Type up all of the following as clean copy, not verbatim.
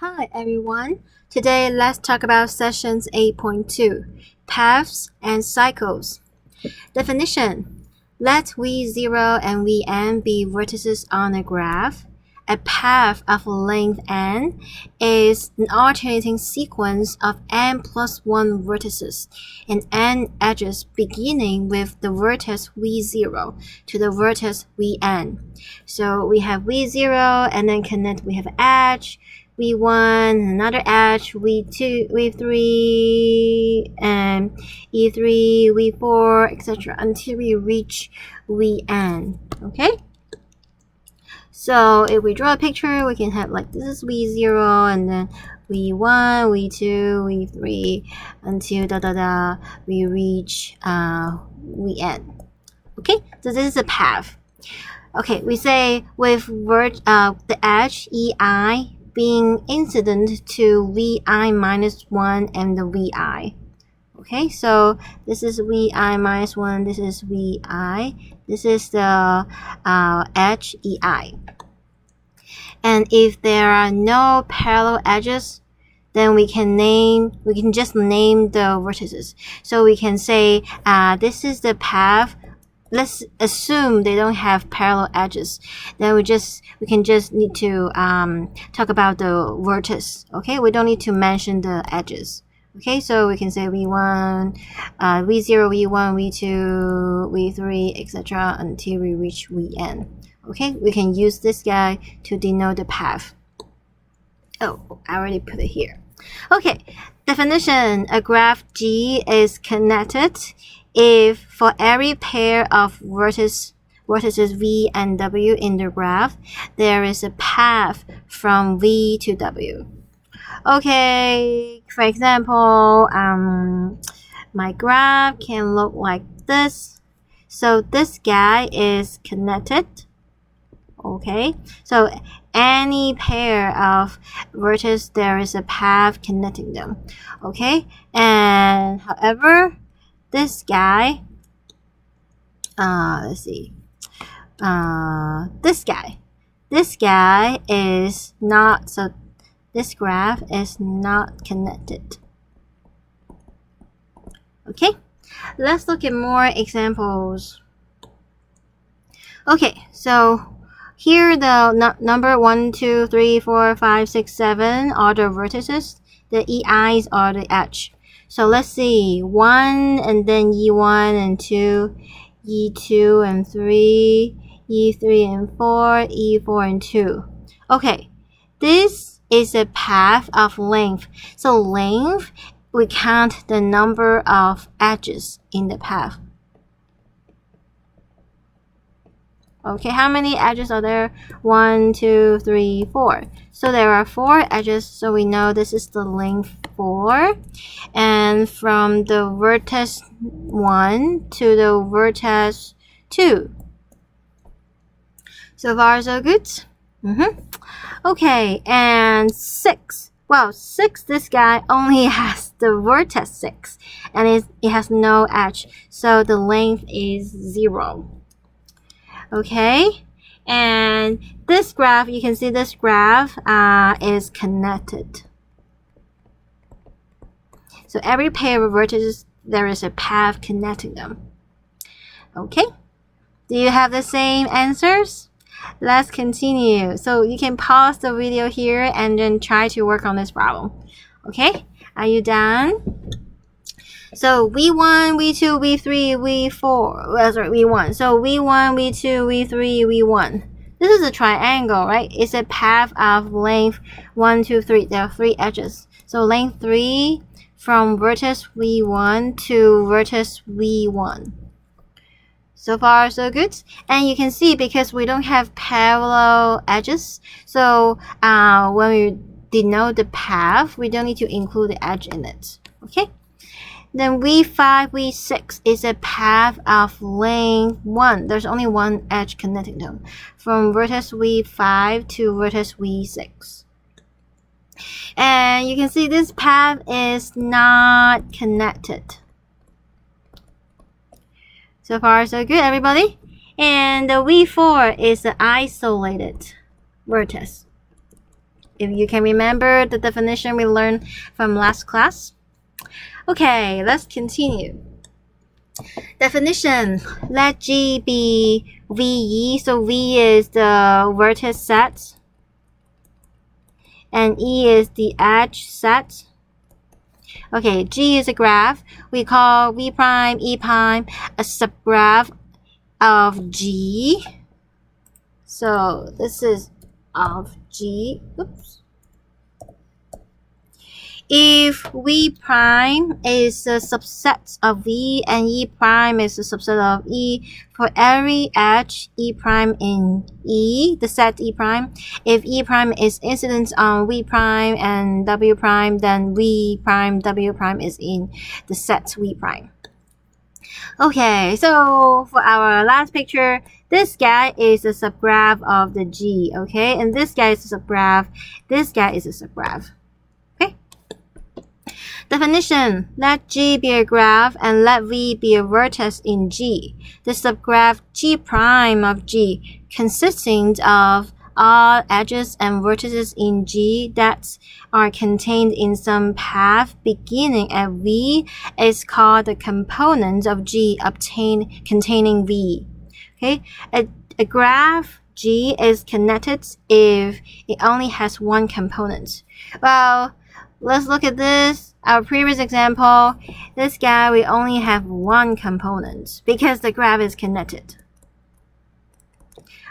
Hi everyone. Today let's talk about sessions 8.2, paths and cycles. Definition. Let V0 and Vn be vertices on a graph. A path of length n is an alternating sequence of n plus 1 vertices and n edges beginning with the vertex V0 to the vertex Vn. So we have V0 and then connect we have edge, V1, another edge, V2, V3, and E3, V4, etc. until we reach Vn. Okay? So if we draw a picture, we can have like this is V0 and then V1, V2, V3 until we reach Vn. Okay? So this is a path. Okay, we say with the edge EI being incident to Vi minus 1 and the Vi. Okay, so this is Vi minus 1, this is Vi, this is the edge EI. And if there are no parallel edges, then we can just name the vertices. So we can say this is the path. Let's assume they don't have parallel edges. Then we can just need to talk about the vertex. Okay, we don't need to mention the edges. Okay, so we can say V1, V0, V1, V2, V3, etc. until we reach Vn. Okay, we can use this guy to denote the path. Oh, I already put it here. Okay, definition. A graph G is connected if for every pair of vertices V and W in the graph, there is a path from V to W. Okay, for example, my graph can look like this. So this guy is connected. Okay, so any pair of vertices, there is a path connecting them. Okay, and however, this guy, let's see, this guy is not, so this graph is not connected. Okay, let's look at more examples. Okay, so here the number 1, 2, 3, 4, 5, 6, 7 are the vertices. The EIs are the edge. So let's see, 1 and then E1 and 2, E2 and 3, E3 and 4, E4 and 2. Okay, this is a path of length. So length, we count the number of edges in the path. Okay, how many edges are there? 1, 2, 3, 4. So there are 4 edges, so we know this is the length 4. And from the vertex 1 to the vertex 2. So far, so good? Okay, and 6. Well, 6, this guy only has the vertex 6. And it has no edge, so the length is 0. Okay, and this graph, you can see this graph is connected. So every pair of vertices, there is a path connecting them. Okay, do you have the same answers? Let's continue. So you can pause the video here and then try to work on this problem. Okay, are you done? So V1, V2, V3, V4, sorry, V1. So V1, V2, V3, V1. This is a triangle, right? It's a path of length 1, 2, 3. There are 3 edges. So length 3 from vertex V1 to vertex V1. So far, so good. And you can see because we don't have parallel edges, so when we denote the path, we don't need to include the edge in it. Okay? Then V5, V6 is a path of length 1. There's only one edge connecting them. From vertex V5 to vertex V6. And you can see this path is not connected. So far, so good, everybody. And the V4 is an isolated vertex. if you can remember the definition we learned from last class. Okay, let's continue. Definition. Let G be VE. So V is the vertex set and E is the edge set. Okay, G is a graph. We call V prime, E prime a subgraph of G. So this is of G. Oops. If V prime is a subset of V and E prime is a subset of E, for every edge E prime in E, the set E prime, if E prime is incident on V prime and W prime, then V prime W prime is in the set V prime. Okay, so for our last picture, this guy is a subgraph of the G, okay? And this guy is a subgraph, this guy is a subgraph. Definition. Let G be a graph and let V be a vertex in G. The subgraph G prime of G, consisting of all edges and vertices in G that are contained in some path beginning at V, is called the component of G containing V. Okay, a graph G is connected if it only has one component. Well, let's look at this. Our previous example, this guy, we only have one component because the graph is connected.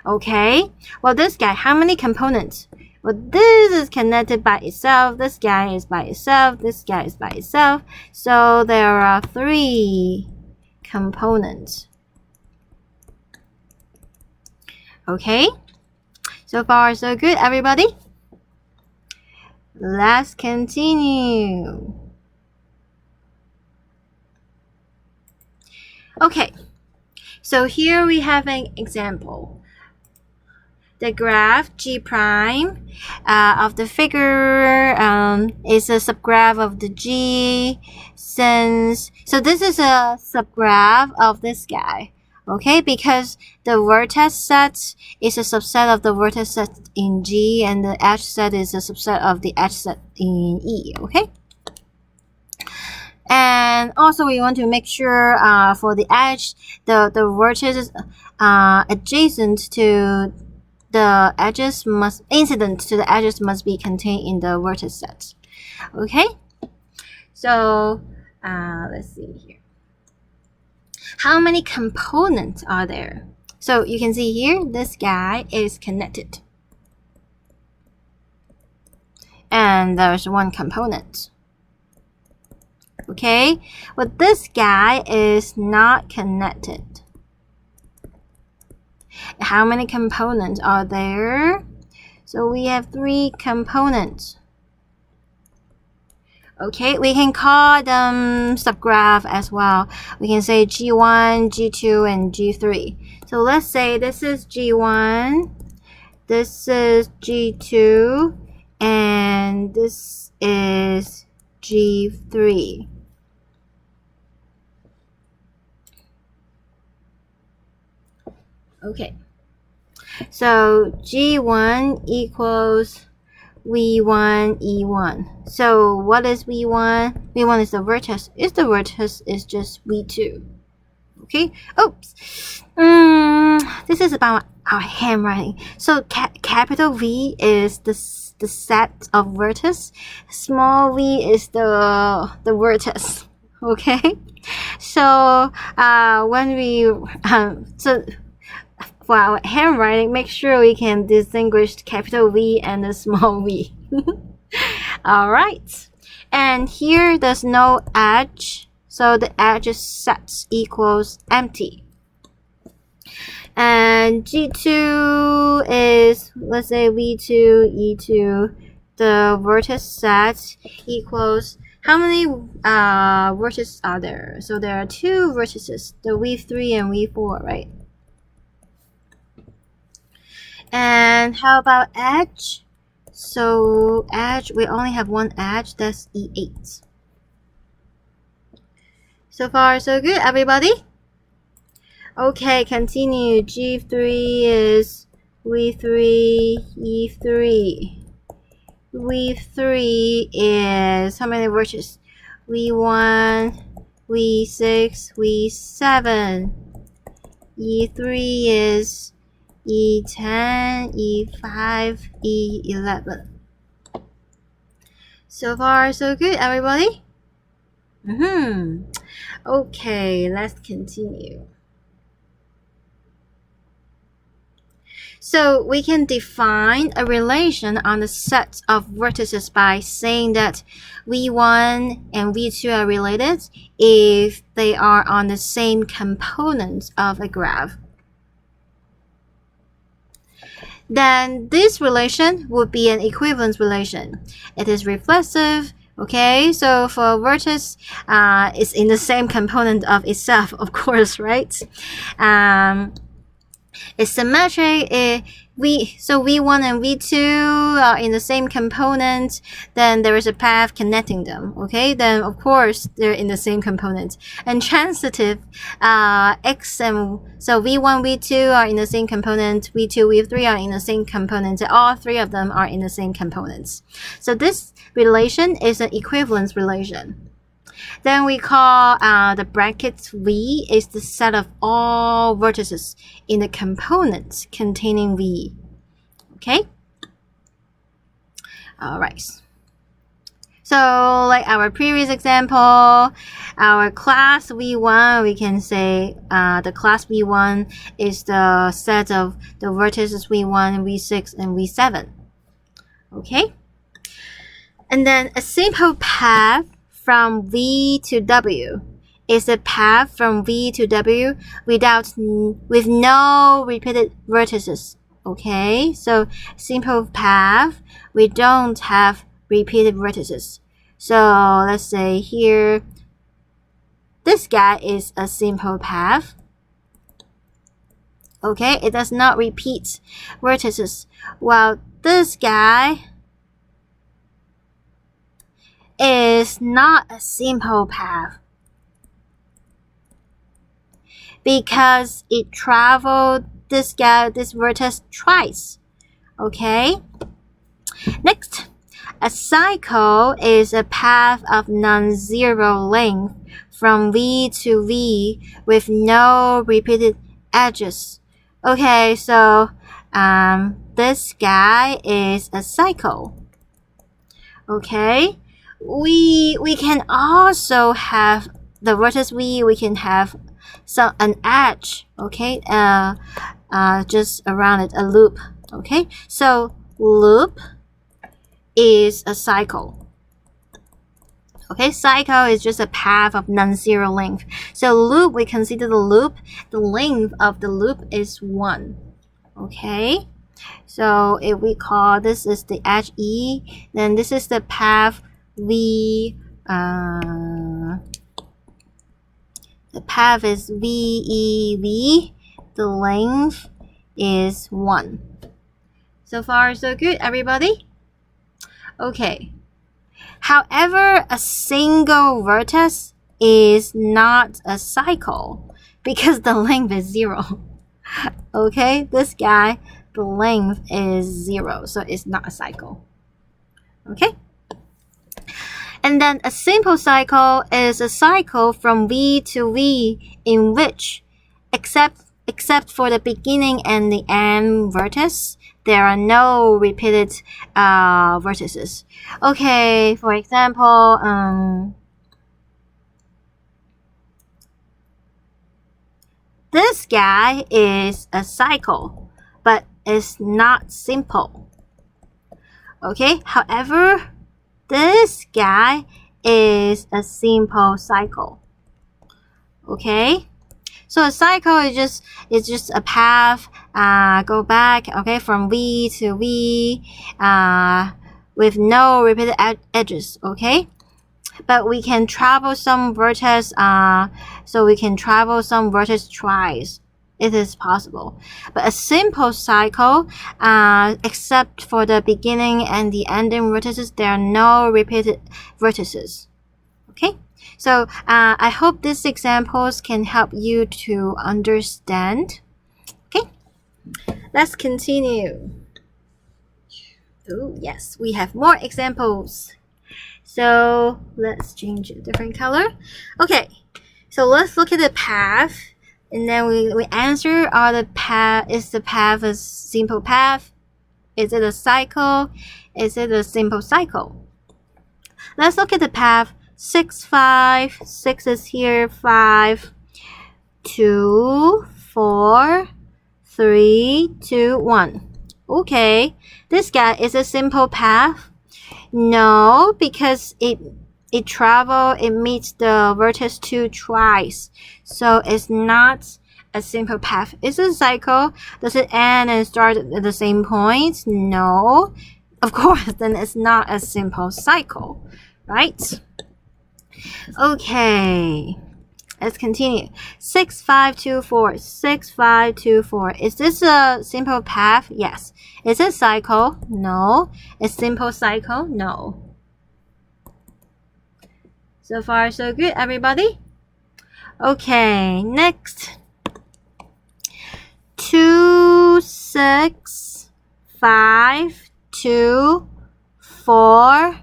Okay, well, this guy, how many components? Well, this is connected by itself, this guy is by itself, this guy is by itself. So there are 3 components. Okay, so far so good, everybody. Let's continue. Okay, so here we have an example. The graph G prime of the figure is a subgraph of the G since, so this is a subgraph of this guy, okay, because the vertex set is a subset of the vertex set in G and the edge set is a subset of the edge set in E, okay? And also we want to make sure for the edge, the vertices adjacent to the edges incident to the edges must be contained in the vertex set. Okay? So let's see here. How many components are there? So you can see here, this guy is connected. And there's one component. Okay, but this guy is not connected. How many components are there? So we have 3 components. Okay, we can call them subgraph as well. We can say G1, G2, and G3. So let's say this is G1, this is G2, and this is G3. Okay, so G1 equals V1 E1. So what is V1? V1 is the vertex. If the vertex is just V2. Okay. Oops. This is about our handwriting. So capital V is the set of vertex. Small v is the vertex. Okay. So when we so for our handwriting, make sure we can distinguish capital V and the small v. Alright. And here there's no edge, so the edge set equals empty. And G2 is, let's say V2, E2, the vertex set equals, how many vertices are there? So there are 2 vertices, the V3 and V4, right? And how about edge? So edge, we only have one edge, that's E8. So far so good, everybody? Okay, continue. G3 is V3, E3. V3 is how many vertices? V1, V6, V7. E3 is E10, E5, E11. So far, so good, everybody? Okay, let's continue. So we can define a relation on the set of vertices by saying that V1 and V2 are related if they are on the same component of a graph. Then this relation would be an equivalence relation. It is reflexive. Okay, so for vertex, it's in the same component of itself, of course, right? It's symmetric. So V1 and V2 are in the same component, then there is a path connecting them. Okay, then of course they're in the same component. And transitive, X and so V1, V2 are in the same component, V2, V3 are in the same component. All three of them are in the same components. So this relation is an equivalence relation. Then we call the brackets V is the set of all vertices in the components containing V. Okay? Alright. So like our previous example, our class V1, we can say the class V1 is the set of the vertices V1, V6, and V7. Okay? And then a simple path from V to W is a path from V to W with no repeated vertices. Okay, so simple path, we don't have repeated vertices. So let's say here, this guy is a simple path. Okay, it does not repeat vertices, while this guy is not a simple path because it traveled this vertex twice. Okay? Next, a cycle is a path of non-zero length from V to V with no repeated edges. Okay, so this guy is a cycle. Okay? We can also have the vertex V, we can have an edge, okay, just around it, a loop. Okay, so loop is a cycle. Okay, cycle is just a path of non-zero length. So loop, we consider the loop, the length of the loop is 1. Okay, so if we call this is the edge E, then this is the path V, the path is VEV, the length is 1. So far, so good, everybody? Okay. However, a single vertex is not a cycle because the length is 0. Okay, this guy, the length is 0, so it's not a cycle. Okay? And then a simple cycle is a cycle from V to V in which, except for the beginning and the end vertex, there are no repeated vertices. Okay, for example, this guy is a cycle, but it's not simple. Okay, however, this guy is a simple cycle. Okay, so a cycle is just a path, go back, okay, from V to V, with no repeated edges. Okay, but we can travel some vertex, so we can travel some vertex twice. It is possible. But a simple cycle, except for the beginning and the ending vertices, there are no repeated vertices. Okay? So I hope these examples can help you to understand. Okay? Let's continue. Oh, yes, we have more examples. So let's change a different color. Okay, so let's look at the path. And then we answer, are the path, is the path a simple path? Is it a cycle? Is it a simple cycle? Let's look at the path. 6, 5. 6 is here. 5, 2, 4, 3, 2, 1. Okay, this guy is a simple path. No, because it meets the vertex 2 twice. So it's not a simple path. It's a cycle. Does it end and start at the same point? No. Of course, then it's not a simple cycle, right? Okay. Let's continue. 6, 5, 2, 4. 6, 5, 2, 4. Is this a simple path? Yes. Is it cycle? No. Is simple cycle? No. So far, so good, everybody? Okay, next. 2, 6, 5, 2, 4,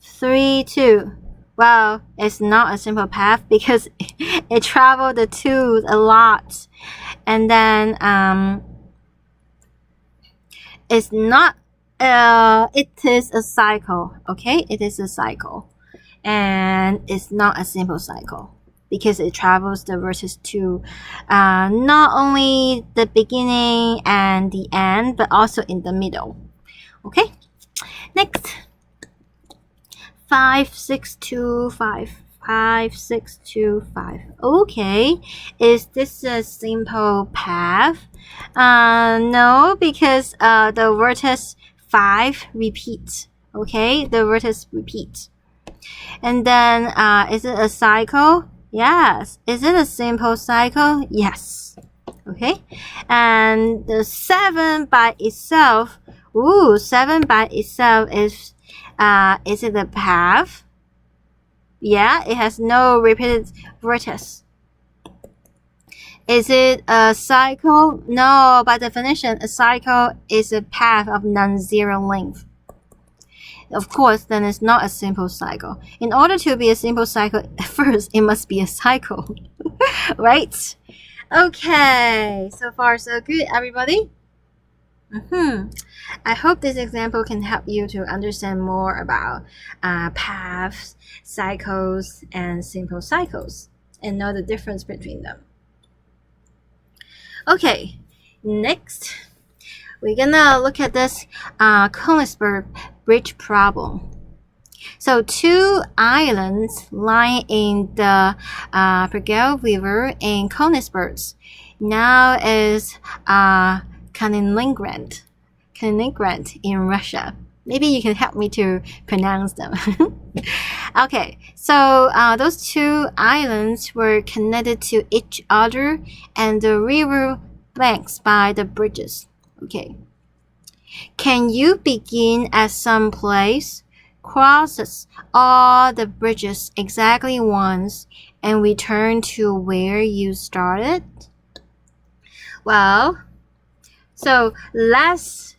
3, 2. Well, it's not a simple path because it traveled the 2s a lot. And then it's not, it is a cycle, okay? It is a cycle. And it's not a simple cycle because it travels the vertex 2, not only the beginning and the end, but also in the middle. Okay, next. 5, 6, 2, 5. 5, 6, 2, 5. Okay, is this a simple path? No, because the vertex 5 repeats. Okay, the vertex repeats. And then, is it a cycle? Yes. Is it a simple cycle? Yes. Okay. And the 7 by itself. Ooh, 7 by itself is it a path? Yeah, it has no repeated vertex. Is it a cycle? No, by definition, a cycle is a path of non-zero length. Of course, then it's not a simple cycle. In order to be a simple cycle, first it must be a cycle, right? Okay, so far so good, everybody. I hope this example can help you to understand more about paths, cycles, and simple cycles, and know the difference between them. Okay, next, we're gonna look at this Königsberg Bridge problem. So 2 islands lie in the Pergel River in Königsberg. Now is Kaliningrad in Russia. Maybe you can help me to pronounce them. Okay, so those 2 islands were connected to each other and the river banks by the bridges. Okay. Can you begin at some place, crosses all the bridges exactly once, and return to where you started? Well, so let's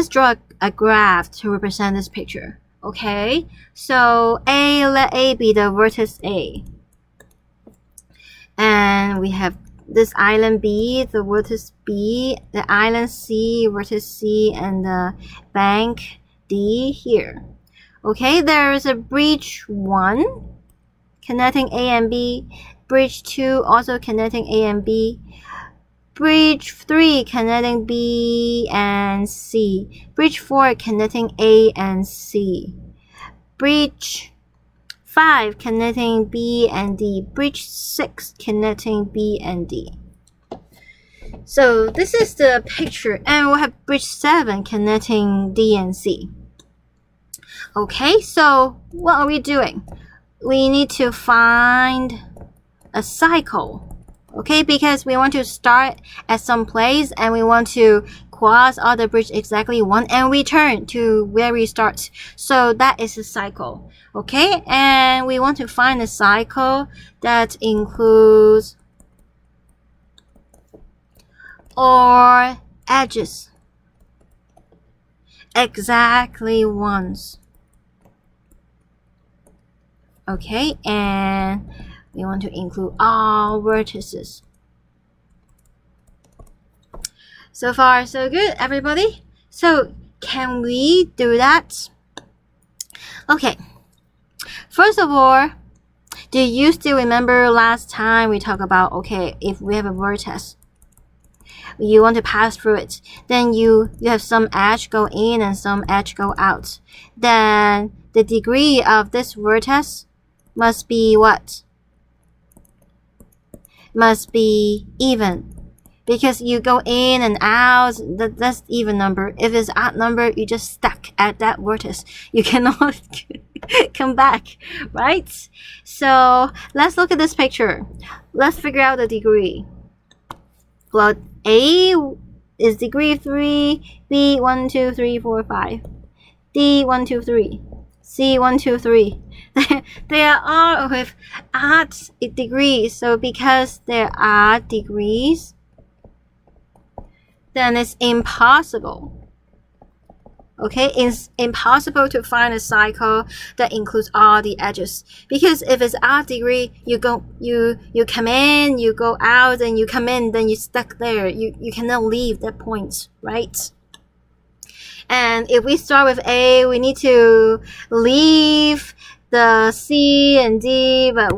draw a graph to represent this picture. Okay, so let A be the vertex A, and we have this island B, the vertex B, the island C, vertex C, and the bank D here. Okay, there is a bridge 1 connecting A and B, bridge 2 also connecting A and B, bridge 3 connecting B and C, bridge 4 connecting A and C, bridge 5 connecting B and D, bridge 6 connecting B and D. So this is the picture, and we'll have bridge 7 connecting D and C. Okay, so what are we doing? We need to find a cycle. Okay, because we want to start at some place and we want to cross all the bridge exactly one and return to where we start. So that is a cycle. Okay, and we want to find a cycle that includes or edges exactly once. Okay, and we want to include all vertices. So far, so good, everybody. So, can we do that? Okay. First of all, do you still remember last time we talked about, okay, if we have a vertex, you want to pass through it, then you have some edge go in and some edge go out. Then the degree of this vertex must be what? Must be even. Because you go in and out, that's even number. If it's odd number, you just stuck at that vertex. You cannot come back, right? So let's look at this picture. Let's figure out the degree. Well, A is degree 3, B 1, 2, 3, 4, 5, D 1, 2, 3, C 1, 2, 3. They are all with odd degrees. So because there are degrees, then it's impossible. Okay, it's impossible to find a cycle that includes all the edges, because if it's odd degree, you come in, you go out, and you come in, then you're stuck there. You cannot leave that point, right? And if we start with A, we need to leave the C and D, but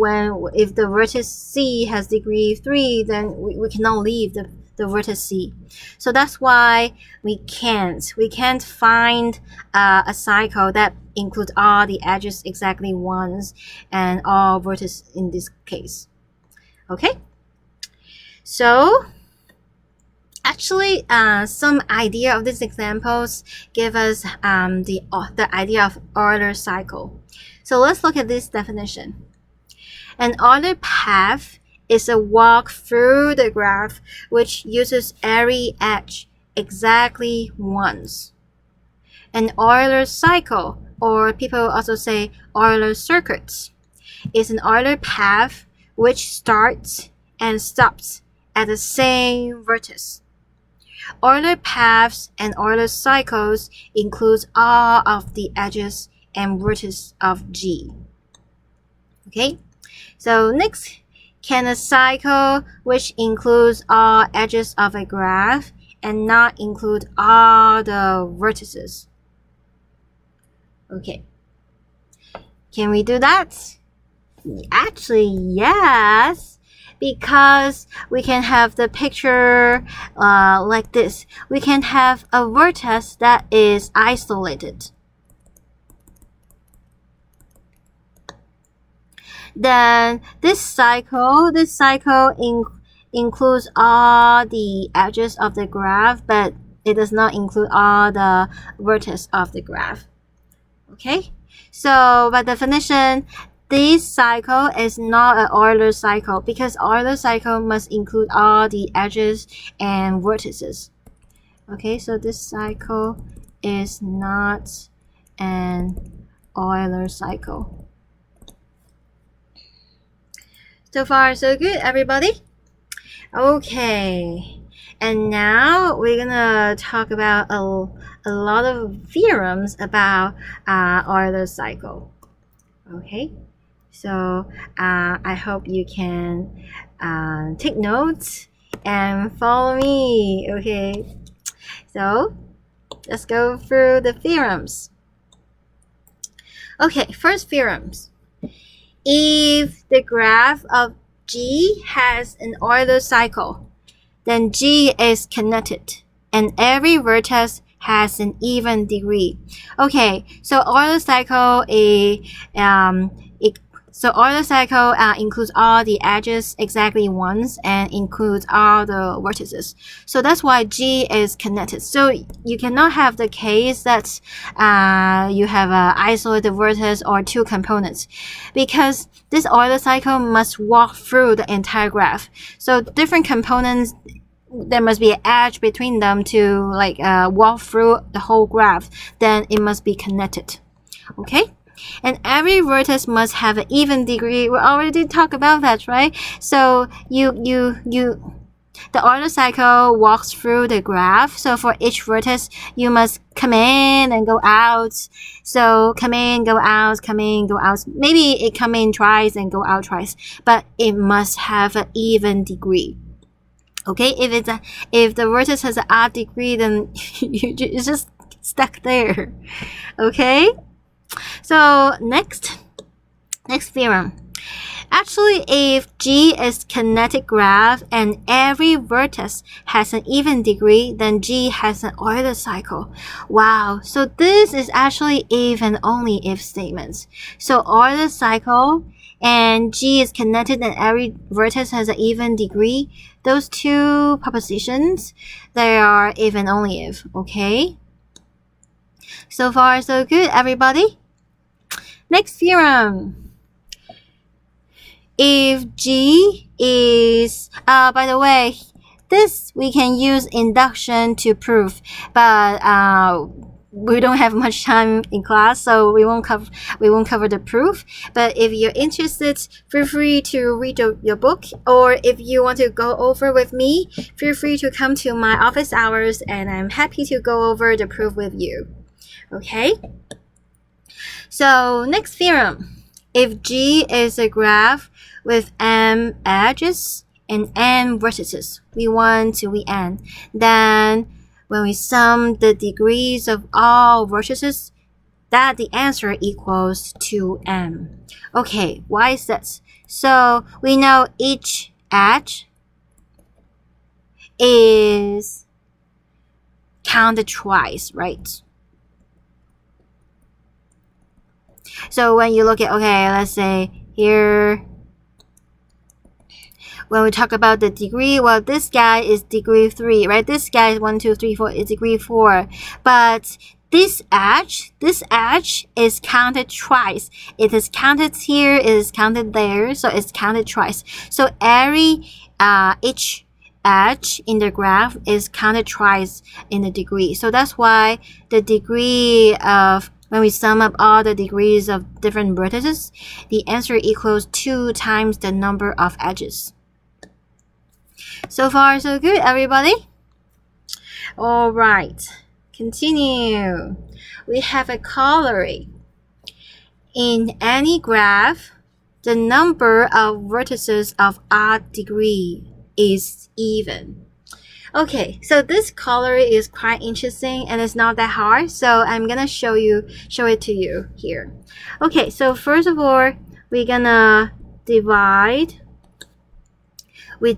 if the vertex C has degree 3, then we cannot leave the vertex C. So that's why we can't find a cycle that includes all the edges exactly once and all vertices in this case. Okay, so actually some idea of these examples give us the idea of Euler cycle. So let's look at this definition. An Euler path is a walk through the graph which uses every edge exactly once. An Euler cycle, or people also say Euler circuits, is an Euler path which starts and stops at the same vertex. Euler paths and Euler cycles includes all of the edges and vertices of G. Okay, so next, can a cycle which includes all edges of a graph and not include all the vertices? Okay, can we do that? Actually, yes, because we can have the picture like this. We can have a vertex that is isolated. Then this cycle includes all the edges of the graph, but it does not include all the vertices of the graph. Okay, so by definition, this cycle is not an Euler cycle, because Euler cycle must include all the edges and vertices. Okay, so this cycle is not an Euler cycle. So far, so good, everybody? Okay, and now we're gonna talk about a lot of theorems about Euler cycle. Okay, so I hope you can take notes and follow me. Okay, so let's go through the theorems. Okay, first theorems. If the graph of G has an Euler cycle, then G is connected, and every vertex has an even degree. Okay, so Euler cycle includes all the edges exactly once and includes all the vertices. So that's why G is connected. So you cannot have the case that you have an isolated vertex or two components, because this Euler cycle must walk through the entire graph. So different components, there must be an edge between them to walk through the whole graph. Then it must be connected. Okay? And every vertex must have an even degree. We already talked about that, right? So you the order cycle walks through the graph. So for each vertex, you must come in and go out. So come in, go out, come in, go out. Maybe it come in twice and go out twice, but it must have an even degree. Okay, if the vertex has an odd degree, then it's just stuck there. Okay, so next theorem. Actually, if G is kinetic graph and every vertex has an even degree, then G has an Euler cycle. Wow, so this is actually if and only if statements. So Euler cycle and G is kinetic and every vertex has an even degree. Those two propositions, they are if and only if, okay? So far, so good, everybody. Next theorem. If G is, by the way, this we can use induction to prove, but we don't have much time in class, so we won't cover the proof. But if you're interested, feel free to read your book, or if you want to go over with me, feel free to come to my office hours, and I'm happy to go over the proof with you. Okay? So next theorem. If G is a graph with m edges and n vertices, V1 to Vn, then when we sum the degrees of all vertices, that the answer equals 2m. Okay, why is that? So we know each edge is counted twice, right? So when you look at, okay, let's say here, when we talk about the degree, well, this guy is degree 3, right? This guy is 1, 2, 3, 4, is degree 4. But this edge is counted twice. It is counted here, it is counted there, so it's counted twice. So each edge in the graph is counted twice in the degree. So that's why the degree of, when we sum up all the degrees of different vertices, the answer equals 2 times the number of edges. So far, so good, everybody? All right, continue. We have a corollary. In any graph, the number of vertices of odd degree is even. Okay, so this corollary is quite interesting and it's not that hard, so I'm gonna show it to you here. Okay, so first of all, we're gonna divide the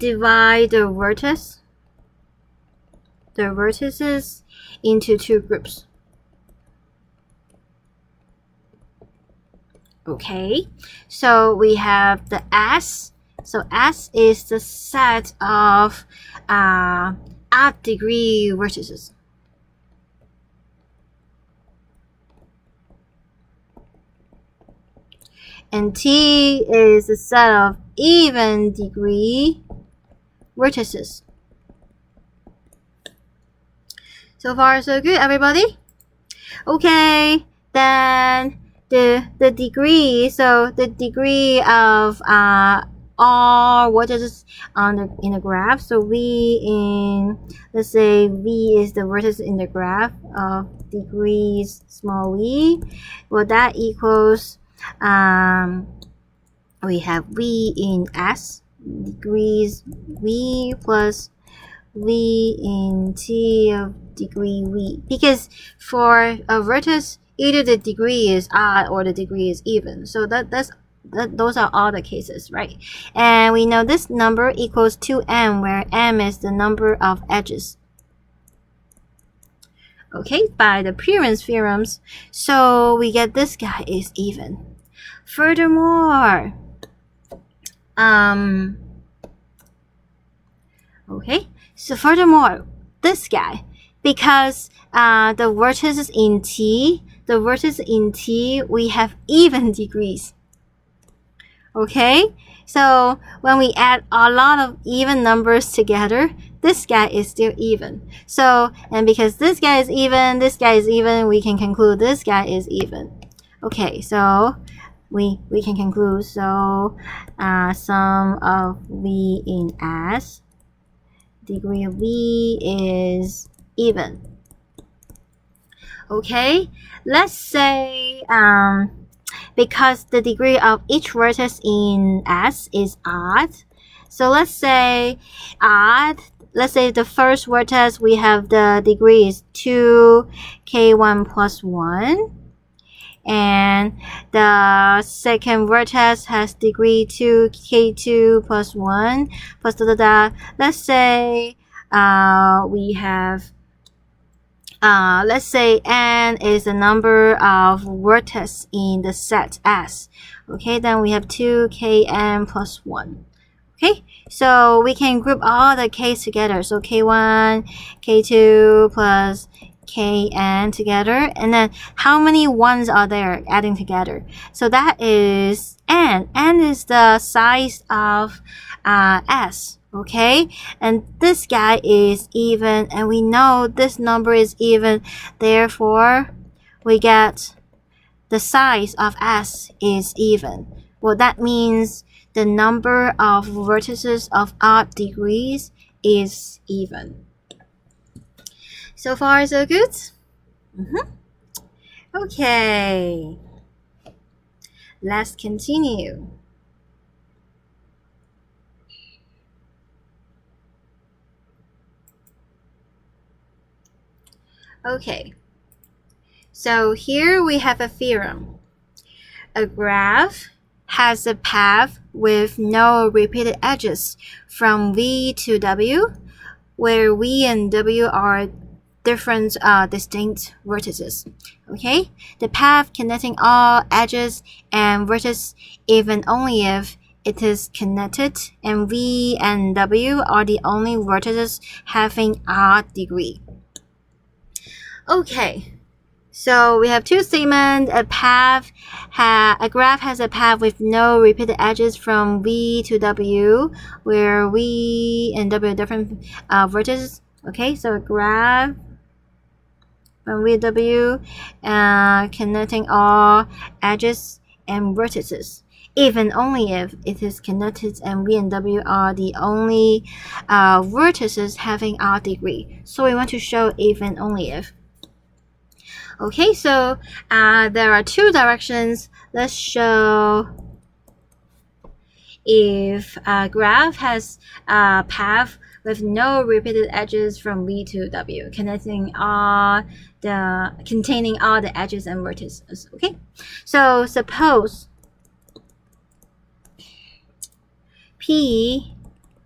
vertices into two groups. Okay, so we have the S. So S is the set of odd degree vertices. And T is the set of even degree vertices. So far, so good, everybody? Okay, then the degree, so the degree of all vertices in the graph. So let's say V is the vertex in the graph of degrees small v. Well, that equals, we have V in S, degrees V plus V in T of degree V. Because for a vertex, either the degree is odd or the degree is even. So those are all the cases, right? And we know this number equals 2m, where m is the number of edges. Okay, by the appearance theorems, so we get this guy is even. Furthermore, okay, so furthermore, this guy, because the vertices in T, we have even degrees. Okay, so when we add a lot of even numbers together, this guy is still even. So, and because this guy is even, we can conclude this guy is even. Okay, so we can conclude, so sum of V in S degree of V is even. Okay, let's say because the degree of each vertex in S is odd, so let's say odd. Let's say the first vertex we have the degree is 2k1 plus 1, and the second vertex has degree 2k2 plus 1 plus da da da. Let's say we have let's say n is the number of vertices in the set S. Okay, then we have 2kn plus 1. Okay, so we can group all the k's together. So k1, k2 plus kn together. And then how many ones are there adding together? So that is n. N is the size of S. Okay, and this guy is even, and we know this number is even, therefore we get the size of S is even. Well, that means the number of vertices of odd degrees is even. So far so good? Okay, let's continue. Okay, so here we have a theorem. A graph has a path with no repeated edges from V to W, where V and W are different distinct vertices. Okay, the path connecting all edges and vertices even only if it is connected, and V and W are the only vertices having odd degree. Okay, so we have two statements. A graph has a path with no repeated edges from V to W, where V and W are different vertices. Okay, so a graph from V to W connecting all edges and vertices, even only if it is connected and V and W are the only vertices having odd degree. So we want to show even only if. Okay, so there are two directions. Let's show if a graph has a path with no repeated edges from V to W, containing all the edges and vertices. Okay, so suppose P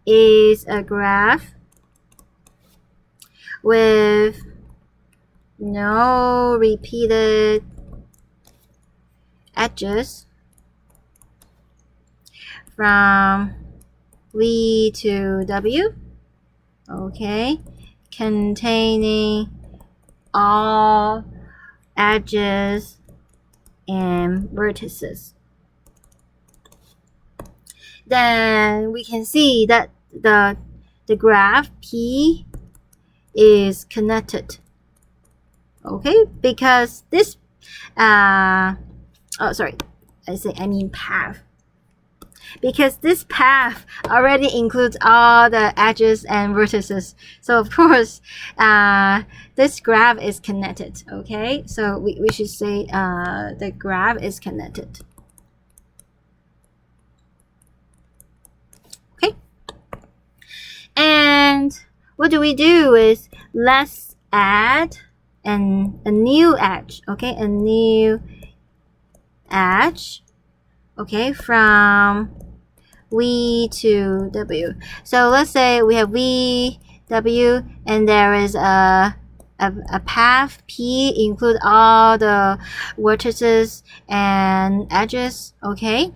is a graph with no repeated edges from V to W, okay, containing all edges and vertices. Then we can see that the graph P is connected. Okay, because this path, because this path already includes all the edges and vertices. So of course, this graph is connected. Okay, so we should say the graph is connected. Okay, and what do we do is let's add a new edge. Okay, a new edge. Okay, from V to W. So let's say we have V, W, and there is a path P include all the vertices and edges. Okay,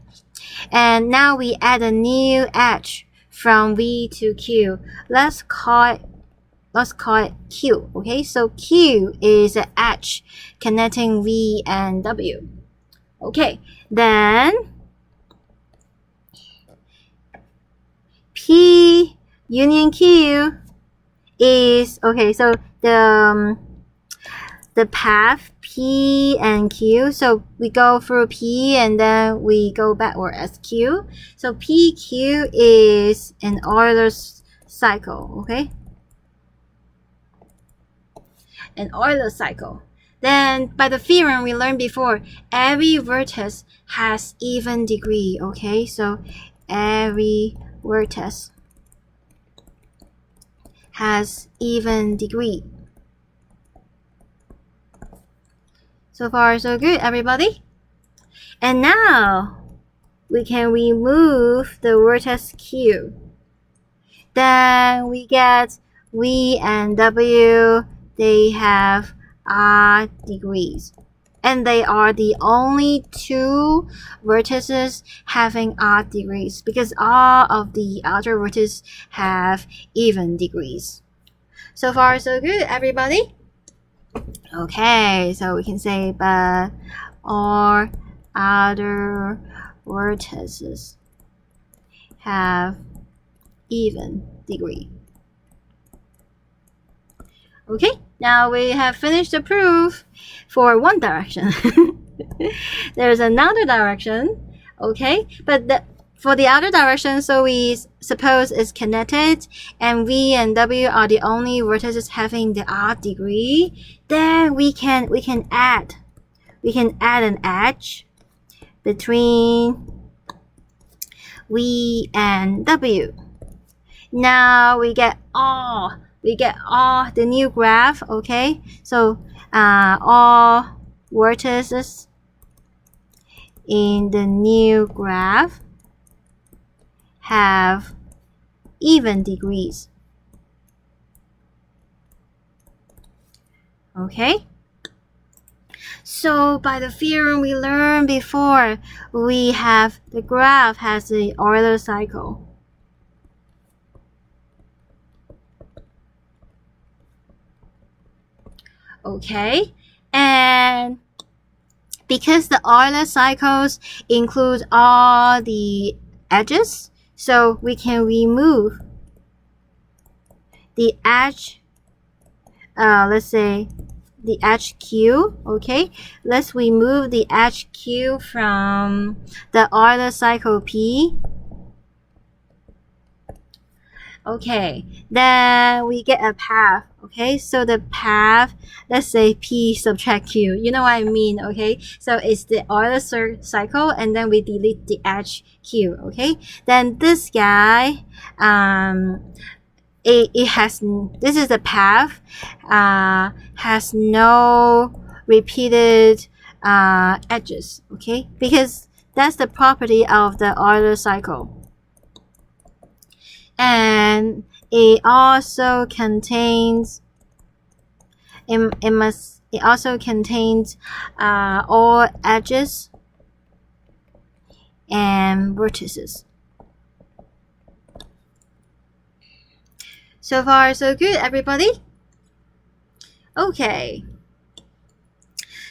and now we add a new edge from V to Q. Let's call it Q. Okay, so Q is an edge connecting V and W. Okay, then P union Q is, okay, so the path P and Q, so we go through P and then we go backward as Q. So PQ is an Euler's cycle, okay? An Euler cycle. Then by the theorem we learned before, every vertex has even degree, okay? So every vertex has even degree. So far so good, everybody. And now we can remove the vertex Q. Then we get V and W, they have R degrees. And they are the only two vertices having R degrees because all of the other vertices have even degrees. So far so good, everybody? Okay, so we can say but all other vertices have even degree. Okay, now we have finished the proof for one direction. There's another direction, okay, but for the other direction, so we suppose it's connected and V and W are the only vertices having the R degree, then we can add an edge between V and W. Now we get all the new graph, okay? So all vertices in the new graph have even degrees. Okay? So by the theorem we learned before, we have the graph has the Euler cycle. Okay, and because the Euler cycles include all the edges, so we can remove the edge, let's say the edge Q, okay? Let's remove the edge Q from the Euler cycle P. Okay, then we get a path, okay? So the path, let's say P subtract Q. You know what I mean, okay? So it's the Euler cycle, and then we delete the edge Q, okay? Then this guy, it has, this is the path, has no repeated edges, okay? Because that's the property of the Euler cycle. And it also contains it also contains all edges and vertices. So far so good, everybody? Okay,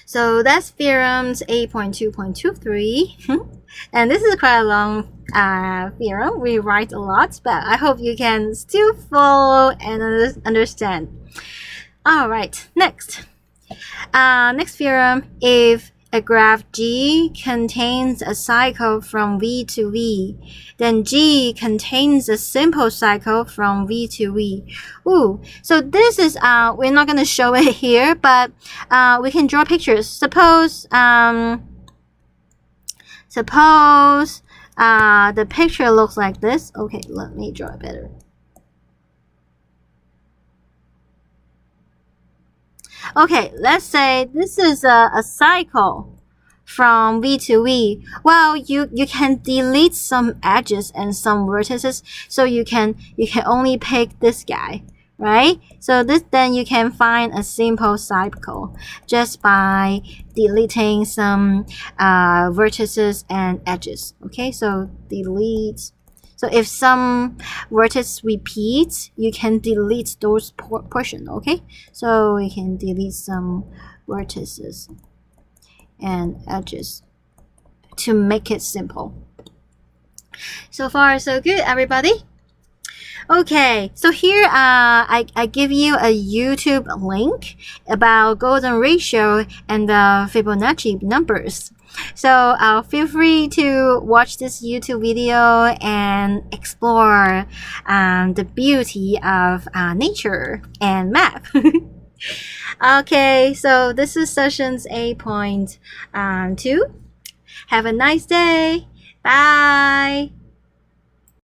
so that's theorems 8.2.23. And this is quite a long theorem. We write a lot, but I hope you can still follow and understand. All right, next theorem, if a graph G contains a cycle from V to V, then G contains a simple cycle from V to V. Ooh, so this is, we're not going to show it here, but we can draw pictures. Suppose the picture looks like this. Okay, let me draw it better. Okay, let's say this is a cycle from V to V. Well, you can delete some edges and some vertices, so you can only pick this guy, right? So then you can find a simple cycle just by deleting some vertices and edges. Okay, so delete. So if some vertex repeats, you can delete those portion, okay? So we can delete some vertices and edges to make it simple. So far, so good, everybody? Okay, so here I give you a YouTube link about golden ratio and the Fibonacci numbers. So feel free to watch this YouTube video and explore the beauty of nature and math. Okay, so this is sessions 8.2. Have a nice day. Bye.